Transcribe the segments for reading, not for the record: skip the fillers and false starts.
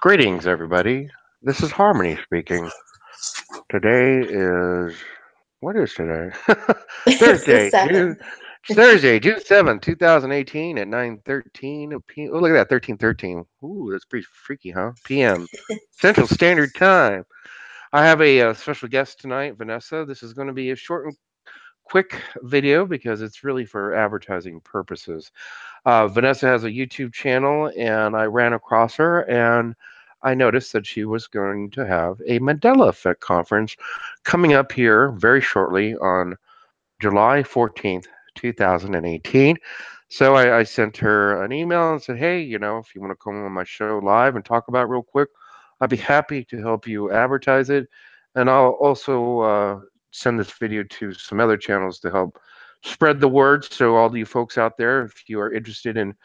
Greetings, everybody. This is Harmony speaking. Today is what is today? It's the Thursday, June. 7th. It's Thursday, June 7th, 2018, at 9:13 p.m. Oh, look at that, 13:13. Ooh, that's pretty freaky, huh? P.M. Central Standard Time. I have a special guest tonight, Vanessa. This is going to be a short and quick video because it's really for advertising purposes. Vanessa has a YouTube channel, and I ran across her, and I noticed that she was going to have a Mandela Effect conference coming up here very shortly on July 14th, 2018. So I sent her an email and said, hey, if you want to come on my show live and talk about it real quick, I'd be happy to help you advertise it. And I'll also send this video to some other channels to help spread the word. So, all you folks out there, if you are interested in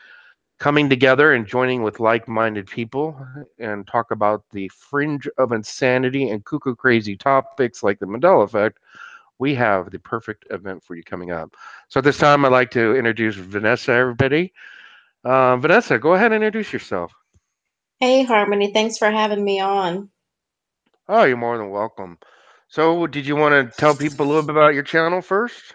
coming together and joining with like minded people and talk about the fringe of insanity and cuckoo crazy topics like the Mandela effect, we have the perfect event for you coming up. So at this time, I'd like to introduce Vanessa, everybody. Vanessa, go ahead and introduce yourself. Hey, Harmony, thanks for having me on. Oh, you're more than welcome. So, did you want to tell people a little bit about your channel first?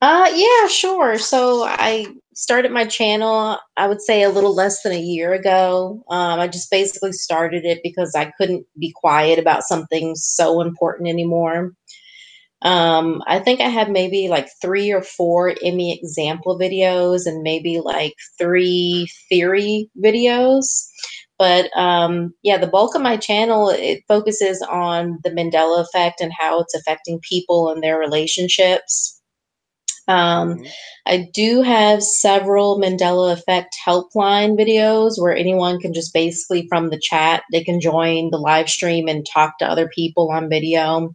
Yeah, sure. So I started my channel, I would say a little less than a year ago. I just basically started it because I couldn't be quiet about something so important anymore. I think I had maybe like 3 or 4 Emmy example videos and maybe like 3 theory videos. But yeah, the bulk of my channel, it focuses on the Mandela effect and how it's affecting people and their relationships. Um, Hmm. I do have several Mandela effect helpline videos where anyone can just basically from the chat, they can join the live stream and talk to other people on video.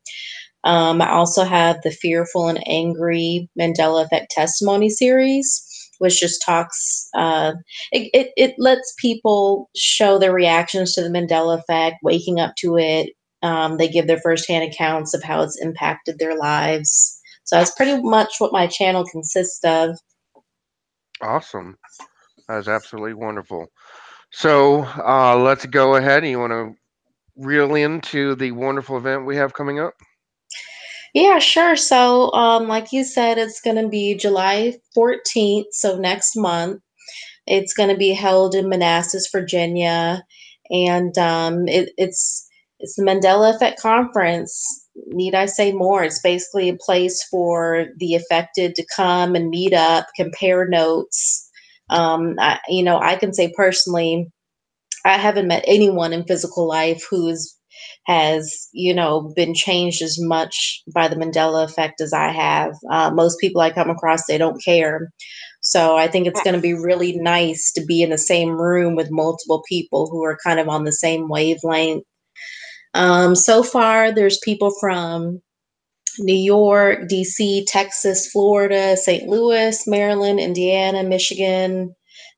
I also have the Fearful and Angry Mandela Effect Testimony series, which just talks, it lets people show their reactions to the Mandela Effect, waking up to it. They give their firsthand accounts of how it's impacted their lives. So that's pretty much what my channel consists of. Awesome. That's absolutely wonderful. So, let's go ahead. You want to reel into the wonderful event we have coming up? Yeah, sure. So, like you said, it's going to be July 14th, so next month. It's going to be held in Manassas, Virginia, and it's the Mandela Effect Conference. Need I say more? It's basically a place for the affected to come and meet up, compare notes. I can say personally, I haven't met anyone in physical life who's has been changed as much by the Mandela effect as I have. Most people I come across, they don't care. So I think it's going to be really nice to be in the same room with multiple people who are kind of on the same wavelength. So far, there's people from New York, DC, Texas, Florida, St. Louis, Maryland, Indiana, Michigan,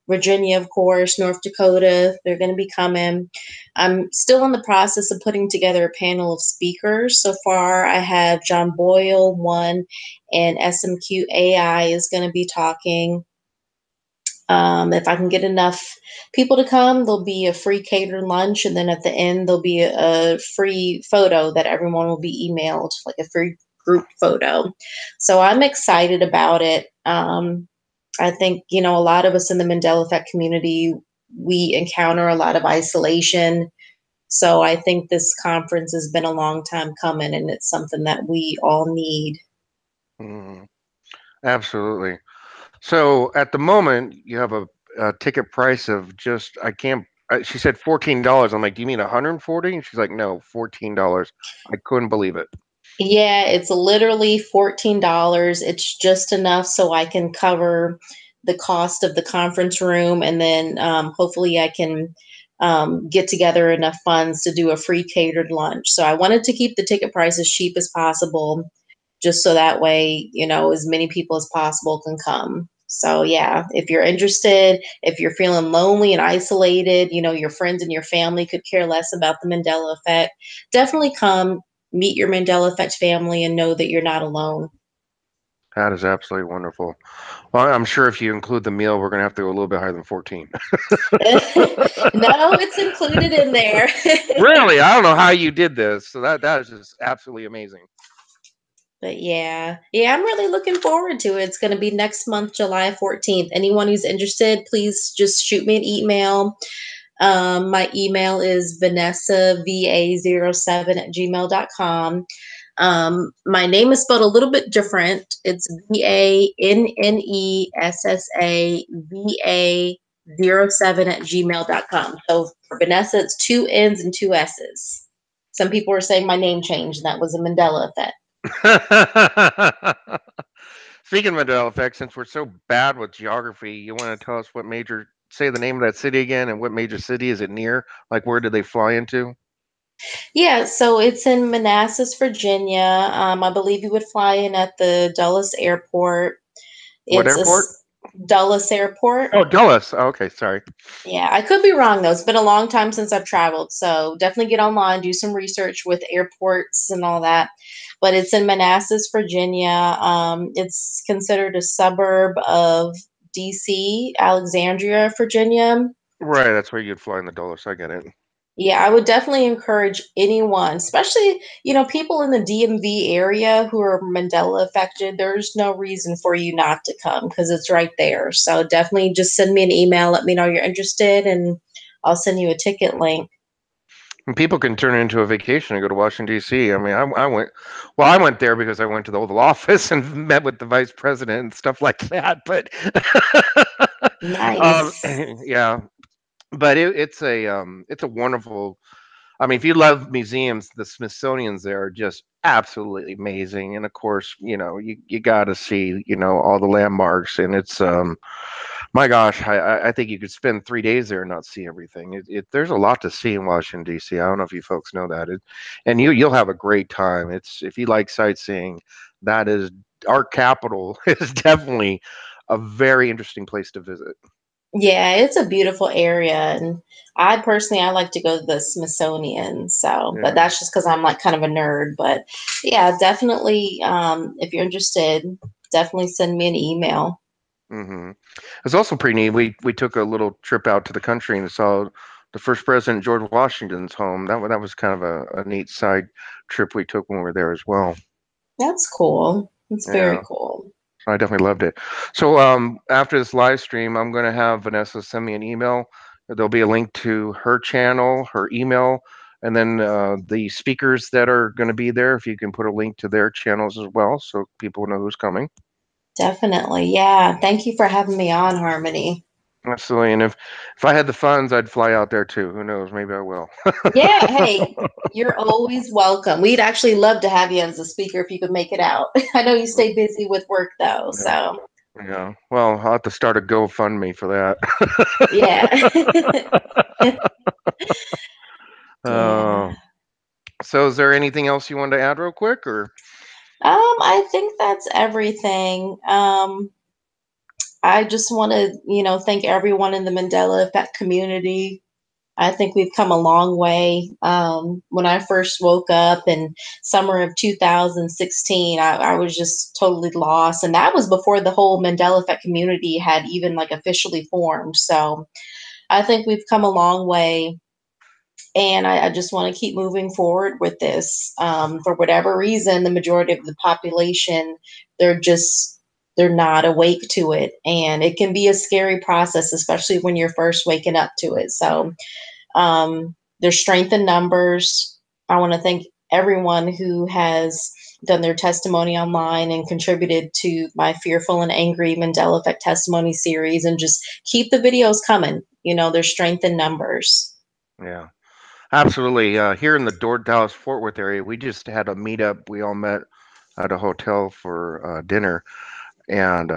Virginia, of course, North Dakota. They're going to be coming. I'm still in the process of putting together a panel of speakers. So far, I have John Boyle, one, and SMQ AI is going to be talking. If I can get enough people to come, there'll be a free catered lunch, and then at the end there'll be a free photo that everyone will be emailed, like a free group photo. So I'm excited about it. I think a lot of us in the Mandela Effect community, we encounter a lot of isolation. So I think this conference has been a long time coming, and it's something that we all need. Hmm. Absolutely. So at the moment, you have a ticket price of just I can't. She said $14. I'm like, do you mean 140? And she's like, no, $14. I couldn't believe it. Yeah, it's literally $14. It's just enough so I can cover the cost of the conference room, and then hopefully I can get together enough funds to do a free catered lunch. So I wanted to keep the ticket price as cheap as possible, just so that way, as many people as possible can come. So yeah, if you're interested, if you're feeling lonely and isolated, your friends and your family could care less about the Mandela effect, definitely come meet your Mandela effect family and know that you're not alone. That is absolutely wonderful. Well, I'm sure if you include the meal, we're going to have to go a little bit higher than 14. No, it's included in there. Really, I don't know how you did this. So that is just absolutely amazing. But yeah, yeah, I'm really looking forward to it. It's going to be next month, July 14th. Anyone who's interested, please just shoot me an email. My email is vanessava07 at gmail.com. My name is spelled a little bit different. It's VANNESSAVA07 at gmail.com. So for Vanessa, it's two N's and two S's. Some people are saying my name changed, and that was a Mandela effect. Speaking of Mandela effect, since we're so bad with geography, you want to tell us what major, say the name of that city again, and what major city is it near? Like, where did they fly into? Yeah, so it's in Manassas, Virginia. I believe you would fly in at the Dulles Airport. What It's airport? Dulles Airport. Oh, Dulles. Oh, okay, sorry. Yeah, I could be wrong though. It's been a long time since I've traveled, so definitely get online, do some research with airports and all that. But it's in Manassas, Virginia. It's considered a suburb of DC, Alexandria, Virginia. Right, that's where you'd fly in the Dulles. I get it. Yeah, I would definitely encourage anyone, especially, people in the DMV area who are Mandela affected. There's no reason for you not to come because it's right there. So definitely just send me an email, let me know you're interested, and I'll send you a ticket link. And people can turn it into a vacation and go to Washington D.C. I mean, I went, well, I went there because I went to the Oval Office and met with the vice president and stuff like that. But Nice. yeah, but it's a wonderful. I mean, if you love museums, the Smithsonian's there are just absolutely amazing. And of course, you got to see, all the landmarks. And it's, my gosh, I think you could spend 3 days there and not see everything. There's a lot to see in Washington D.C. I don't know if you folks know that. And you'll have a great time. It's if you like sightseeing, that is our capital is definitely a very interesting place to visit. Yeah, it's a beautiful area, and I like to go to the Smithsonian. So, but Yeah. that's just because I'm like kind of a nerd. But yeah, definitely. If you're interested, definitely send me an email. hmm It's also pretty neat. We took a little trip out to the country and saw the first president George Washington's home. That was kind of a neat side trip we took when we were there as well. That's cool. That's very Yeah, cool. so I definitely loved it. So after this live stream, I'm going to have Vanessa send me an email. There'll be a link to her channel, her email, and then the speakers that are going to be there. If you can put a link to their channels as well, so people know who's coming. Definitely. Yeah. Thank you for having me on, Harmony. Absolutely. And if I had the funds, I'd fly out there too. Who knows? Maybe I will. Yeah. Hey, you're always welcome. We'd actually love to have you as a speaker if you could make it out. I know you stay busy with work though. Yeah. So, Yeah. Well, I'll have to start a GoFundMe for yeah. that. Yeah. uh, so, is there anything else you wanted to add real quick, or? I think that's everything. I just want to, thank everyone in the Mandela Effect community. I think we've come a long way. When I first woke up in summer of 2016, I was just totally lost, and that was before the whole Mandela Effect community had even like officially formed. So I think we've come a long way, and I just want to keep moving forward with this. For whatever reason, the majority of the population, they're just they're not awake to it, and it can be a scary process, especially when you're first waking up to it. So there's strength in numbers. I want to thank everyone who has done their testimony online and contributed to my Fearful and Angry Mandela Effect testimony series, and just keep the videos coming. There's strength in numbers. Yeah, absolutely. Here in the Dallas Fort Worth area, we just had a meetup. We all met at a hotel for dinner, and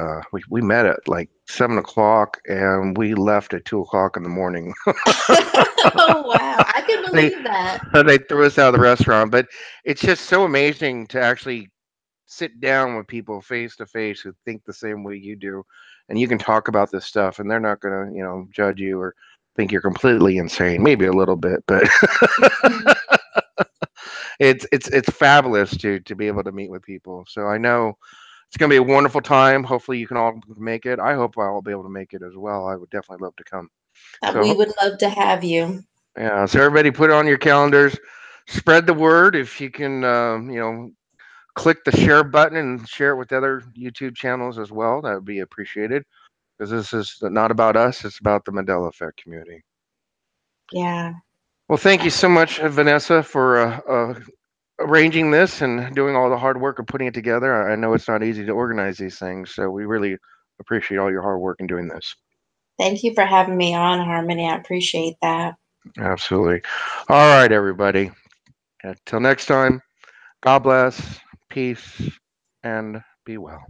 we met at like 7 o'clock, and we left at 2 o'clock in the morning. Oh, wow. I can they believe that. they threw us out of the restaurant, but it's just so amazing to actually sit down with people face to face who think the same way you do, and you can talk about this stuff, and they're not going to, judge you or think you're completely insane. Maybe a little bit, but it's fabulous to be able to meet with people. So I know It's going to be a wonderful time. Hopefully, you can all make it. I hope I'll be able to make it as well. I would definitely love to come. We So, would love to have you. yeah. So everybody, put it on your calendars. Spread the word. If you can, click the share button and share it with other YouTube channels as well. That would be appreciated because this is not about us. It's about the Mandela Effect community. Yeah. Well, thank you so much, Vanessa, for arranging this and doing all the hard work of putting it together. I know it's not easy to organize these things, so we really appreciate all your hard work in doing this. Thank you for having me on, Harmony. I appreciate that. Absolutely. All right, everybody. Until next time, God bless, peace, and be well.